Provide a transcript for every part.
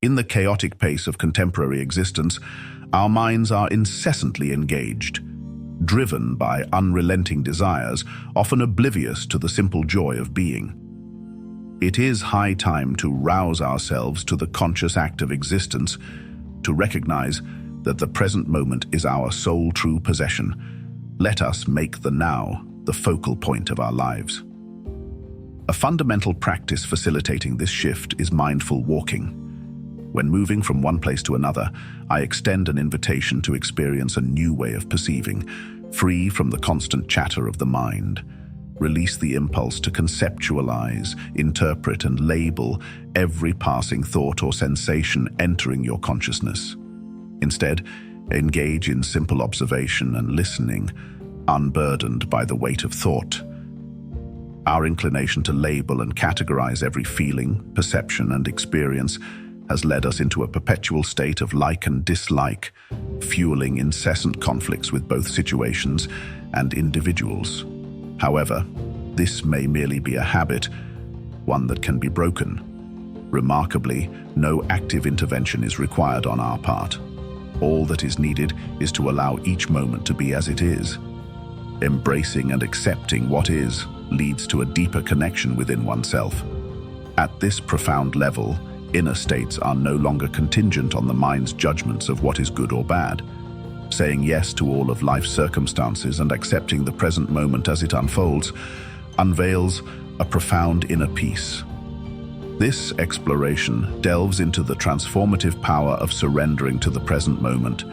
In the chaotic pace of contemporary existence, our minds are incessantly engaged, driven by unrelenting desires, often oblivious to the simple joy of being. It is high time to rouse ourselves to the conscious act of existence, to recognize that the present moment is our sole true possession. Let us make the now the focal point of our lives. A fundamental practice facilitating this shift is mindful walking. When moving from one place to another, I extend an invitation to experience a new way of perceiving, free from the constant chatter of the mind. Release the impulse to conceptualize, interpret, and label every passing thought or sensation entering your consciousness. Instead, engage in simple observation and listening, unburdened by the weight of thought. Our inclination to label and categorize every feeling, perception, and experience has led us into a perpetual state of like and dislike, fueling incessant conflicts with both situations and individuals. However, this may merely be a habit, one that can be broken. Remarkably, no active intervention is required on our part. All that is needed is to allow each moment to be as it is. Embracing and accepting what is leads to a deeper connection within oneself. At this profound level, inner states are no longer contingent on the mind's judgments of what is good or bad. Saying yes to all of life's circumstances and accepting the present moment as it unfolds unveils a profound inner peace. This exploration delves into the transformative power of surrendering to the present moment,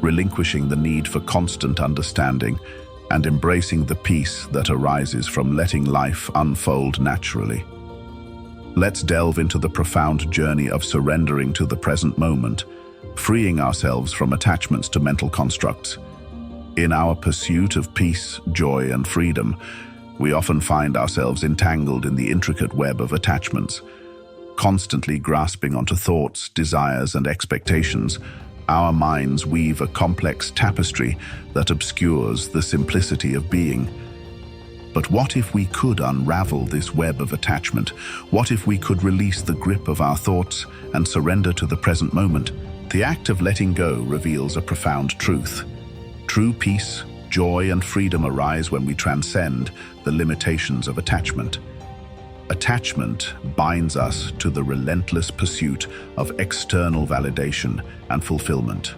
relinquishing the need for constant understanding, and embracing the peace that arises from letting life unfold naturally. Let's delve into the profound journey of surrendering to the present moment, freeing ourselves from attachments to mental constructs. In our pursuit of peace, joy, and freedom, we often find ourselves entangled in the intricate web of attachments. Constantly grasping onto thoughts, desires, and expectations, our minds weave a complex tapestry that obscures the simplicity of being. But what if we could unravel this web of attachment? What if we could release the grip of our thoughts and surrender to the present moment? The act of letting go reveals a profound truth. True peace, joy, and freedom arise when we transcend the limitations of attachment. Attachment binds us to the relentless pursuit of external validation and fulfillment.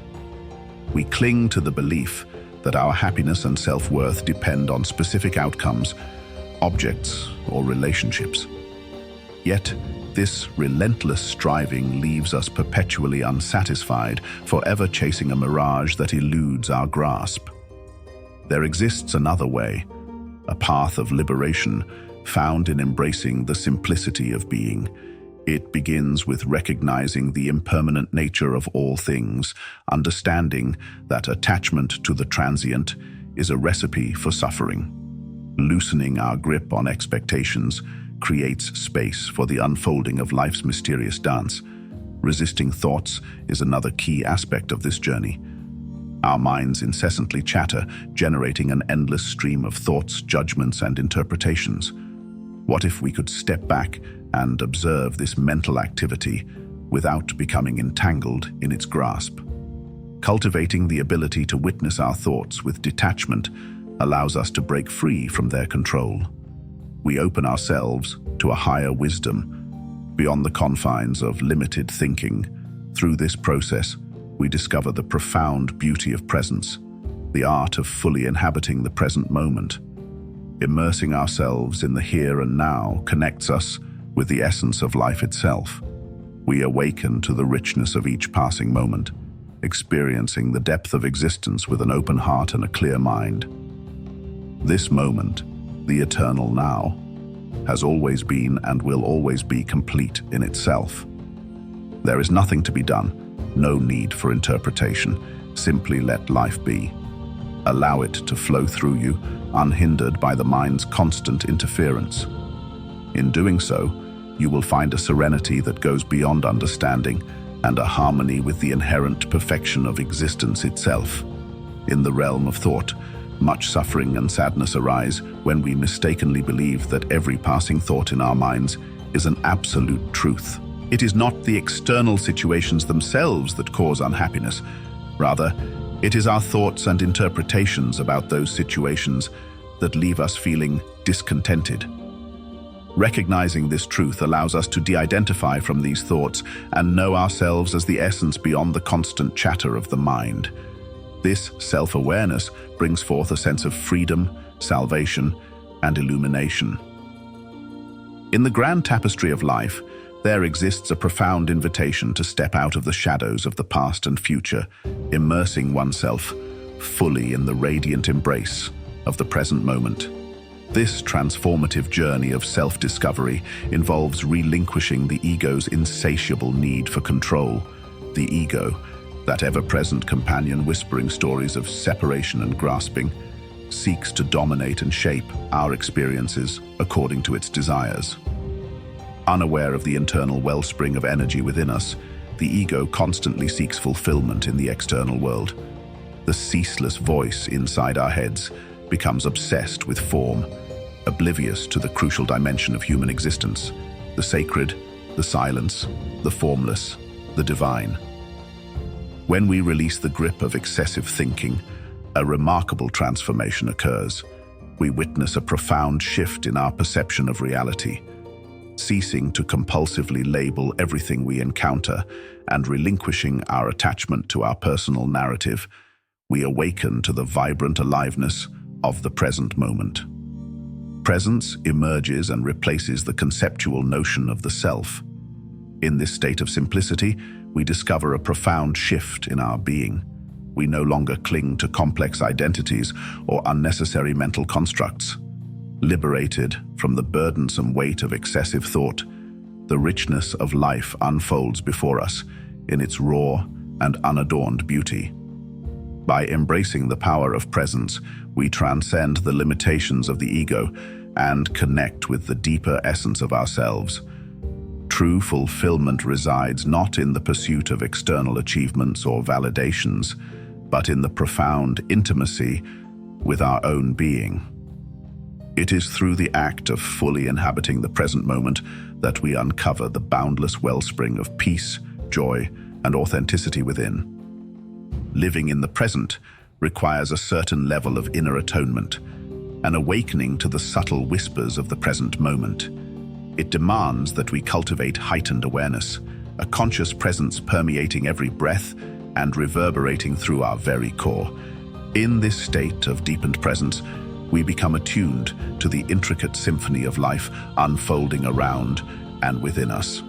We cling to the belief that our happiness and self-worth depend on specific outcomes, objects, or relationships. Yet, this relentless striving leaves us perpetually unsatisfied, forever chasing a mirage that eludes our grasp. There exists another way, a path of liberation found in embracing the simplicity of being. It begins with recognizing the impermanent nature of all things, understanding that attachment to the transient is a recipe for suffering. Loosening our grip on expectations creates space for the unfolding of life's mysterious dance. Resisting thoughts is another key aspect of this journey. Our minds incessantly chatter, generating an endless stream of thoughts, judgments, and interpretations. What if we could step back and observe this mental activity without becoming entangled in its grasp? Cultivating the ability to witness our thoughts with detachment allows us to break free from their control. We open ourselves to a higher wisdom, beyond the confines of limited thinking. Through this process, we discover the profound beauty of presence, the art of fully inhabiting the present moment. Immersing ourselves in the here and now connects us with the essence of life itself. We awaken to the richness of each passing moment, experiencing the depth of existence with an open heart and a clear mind. This moment, the eternal now, has always been and will always be complete in itself. There is nothing to be done, no need for interpretation. Simply let life be. Allow it to flow through you, unhindered by the mind's constant interference. In doing so, you will find a serenity that goes beyond understanding and a harmony with the inherent perfection of existence itself. In the realm of thought, much suffering and sadness arise when we mistakenly believe that every passing thought in our minds is an absolute truth. It is not the external situations themselves that cause unhappiness. Rather, it is our thoughts and interpretations about those situations that leave us feeling discontented. Recognizing this truth allows us to de-identify from these thoughts and know ourselves as the essence beyond the constant chatter of the mind. This self-awareness brings forth a sense of freedom, salvation, and illumination. In the grand tapestry of life, there exists a profound invitation to step out of the shadows of the past and future, immersing oneself fully in the radiant embrace of the present moment. This transformative journey of self-discovery involves relinquishing the ego's insatiable need for control. The ego, that ever-present companion whispering stories of separation and grasping, seeks to dominate and shape our experiences according to its desires. Unaware of the internal wellspring of energy within us, the ego constantly seeks fulfillment in the external world. The ceaseless voice inside our heads becomes obsessed with form, oblivious to the crucial dimension of human existence: the sacred, the silence, the formless, the divine. When we release the grip of excessive thinking, a remarkable transformation occurs. We witness a profound shift in our perception of reality. Ceasing to compulsively label everything we encounter and relinquishing our attachment to our personal narrative, we awaken to the vibrant aliveness of the present moment. Presence emerges and replaces the conceptual notion of the self. In this state of simplicity, we discover a profound shift in our being. We no longer cling to complex identities or unnecessary mental constructs. Liberated from the burdensome weight of excessive thought, the richness of life unfolds before us in its raw and unadorned beauty. By embracing the power of presence, we transcend the limitations of the ego and connect with the deeper essence of ourselves. True fulfillment resides not in the pursuit of external achievements or validations, but in the profound intimacy with our own being. It is through the act of fully inhabiting the present moment that we uncover the boundless wellspring of peace, joy, and authenticity within. Living in the present requires a certain level of inner atonement, an awakening to the subtle whispers of the present moment. It demands that we cultivate heightened awareness, a conscious presence permeating every breath and reverberating through our very core. In this state of deepened presence, we become attuned to the intricate symphony of life unfolding around and within us.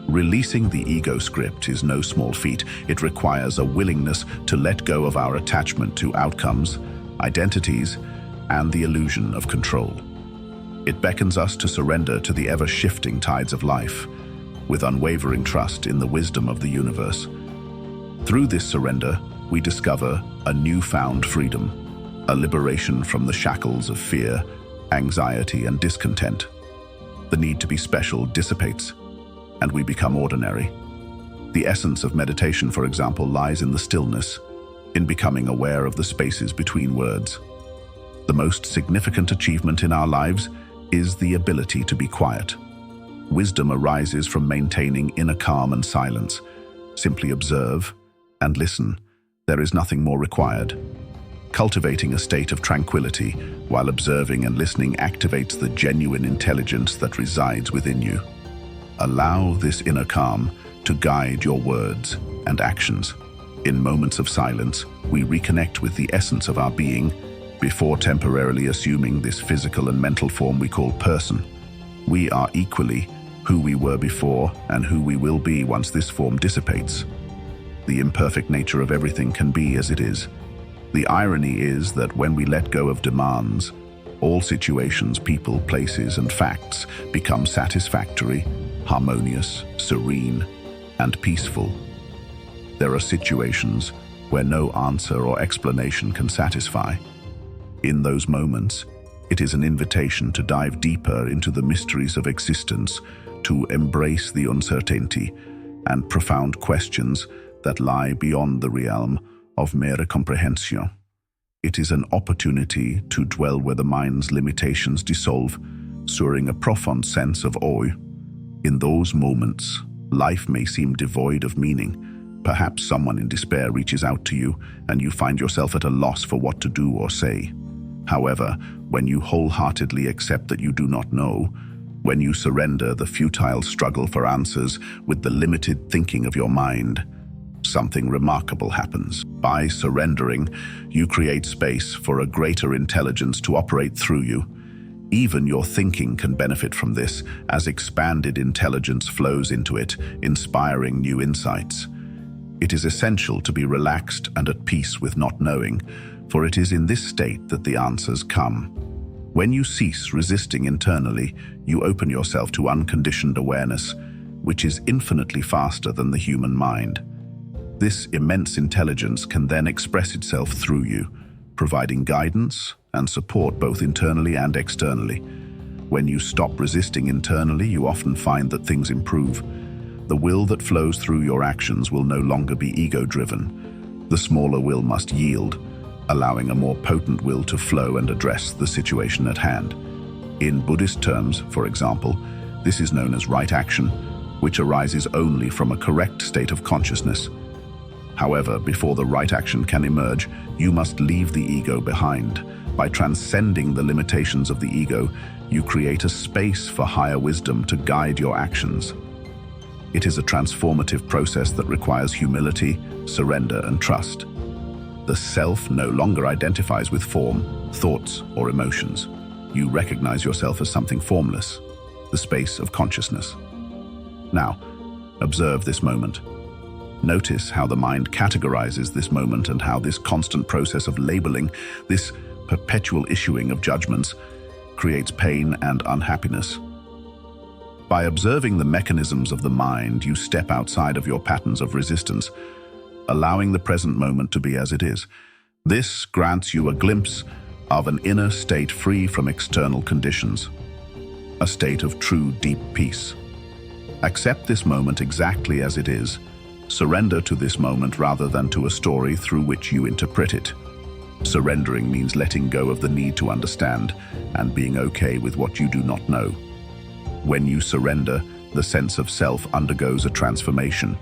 Releasing the ego script is no small feat. It requires a willingness to let go of our attachment to outcomes, identities, and the illusion of control. It beckons us to surrender to the ever-shifting tides of life, with unwavering trust in the wisdom of the universe. Through this surrender, we discover a newfound freedom, a liberation from the shackles of fear, anxiety, and discontent. The need to be special dissipates, and we become ordinary. The essence of meditation, for example, lies in the stillness, in becoming aware of the spaces between words. The most significant achievement in our lives is the ability to be quiet. Wisdom arises from maintaining inner calm and silence. Simply observe and listen. There is nothing more required. Cultivating a state of tranquility while observing and listening activates the genuine intelligence that resides within you. Allow this inner calm to guide your words and actions. In moments of silence, we reconnect with the essence of our being before temporarily assuming this physical and mental form we call person. We are equally who we were before and who we will be once this form dissipates. The imperfect nature of everything can be as it is. The irony is that when we let go of demands, all situations, people, places, and facts become satisfactory, harmonious, serene, and peaceful. There are situations where no answer or explanation can satisfy. In those moments, it is an invitation to dive deeper into the mysteries of existence, to embrace the uncertainty and profound questions that lie beyond the realm of mere comprehension. It is an opportunity to dwell where the mind's limitations dissolve, soaring a profound sense of awe. In those moments, Life may seem devoid of meaning. Perhaps someone in despair reaches out to you, and you find yourself at a loss for what to do or say. However, when you wholeheartedly accept that you do not know, when you surrender the futile struggle for answers with the limited thinking of your mind, something remarkable happens. By surrendering, you create space for a greater intelligence to operate through you. Even your thinking can benefit from this, as expanded intelligence flows into it, inspiring new insights. It is essential to be relaxed and at peace with not knowing, for it is in this state that the answers come. When you cease resisting internally, you open yourself to unconditioned awareness, which is infinitely faster than the human mind. This immense intelligence can then express itself through you, providing guidance and support both internally and externally. When you stop resisting internally, you often find that things improve. The will that flows through your actions will no longer be ego-driven. The smaller will must yield, allowing a more potent will to flow and address the situation at hand. In Buddhist terms, for example, this is known as right action, which arises only from a correct state of consciousness. However, before the right action can emerge, you must leave the ego behind. By transcending the limitations of the ego, you create a space for higher wisdom to guide your actions. It is a transformative process that requires humility, surrender, and trust. The self no longer identifies with form, thoughts, or emotions. You recognize yourself as something formless, the space of consciousness. Now, observe this moment. Notice how the mind categorizes this moment and how this constant process of labeling, this perpetual issuing of judgments, creates pain and unhappiness. By observing the mechanisms of the mind, you step outside of your patterns of resistance, allowing the present moment to be as it is. This grants you a glimpse of an inner state free from external conditions, a state of true deep peace. Accept this moment exactly as it is. Surrender to this moment rather than to a story through which you interpret it. Surrendering means letting go of the need to understand and being okay with what you do not know. When you surrender, the sense of self undergoes a transformation.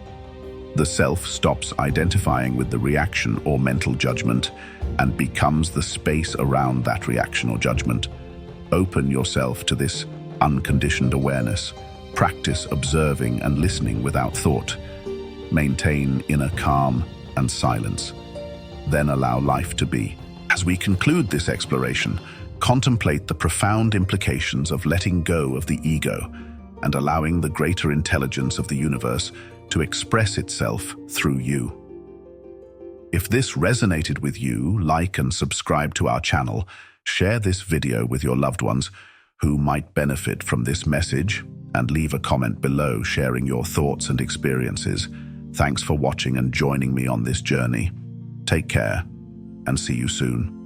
The self stops identifying with the reaction or mental judgment and becomes the space around that reaction or judgment. Open yourself to this unconditioned awareness. Practice observing and listening without thought. Maintain inner calm and silence. Then allow life to be. As we conclude this exploration, contemplate the profound implications of letting go of the ego and allowing the greater intelligence of the universe to express itself through you. If this resonated with you, like and subscribe to our channel. Share this video with your loved ones who might benefit from this message, and leave a comment below sharing your thoughts and experiences. Thanks for watching and joining me on this journey. Take care, and see you soon.